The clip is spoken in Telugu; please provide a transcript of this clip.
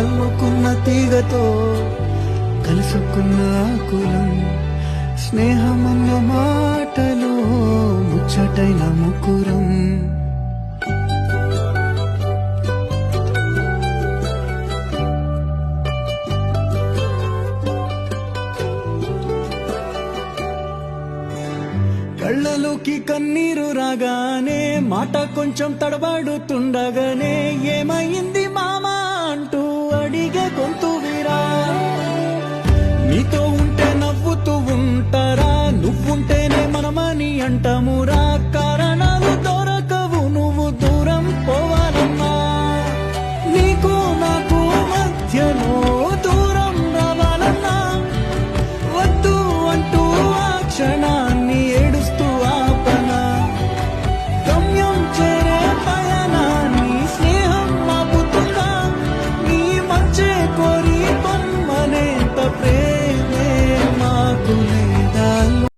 అల్లుకున్న తీగతో కలుసుకున్న కులం స్నేహమన్న మాటలో ముచ్చటైన ముకురం కళ్ళలోకి కన్నీరు రాగానే మాట కొంచెం తడబడుతుండగానే ఏమైంది మామా అంటూ అడిగే గొంతు వీరా నీతో ఉంటే నవ్వుతూ ఉంటారా నువ్వుంటేనే మనమని అంటామురా కారణాలు దొరకవు నువ్వు దూరం పోవాలన్నా నీకు నాకు మధ్యలో దూరం రావాలన్నా వద్దు అంటూ ఆ క్షణాన్ని ఏడుస్తూ ఆపనా గమ్యం చేరే పయనాన్ని స్నేహం ఆపుతుందా నీ మంచే కోరి పొమ్మనేంత ప్రేమే మాకు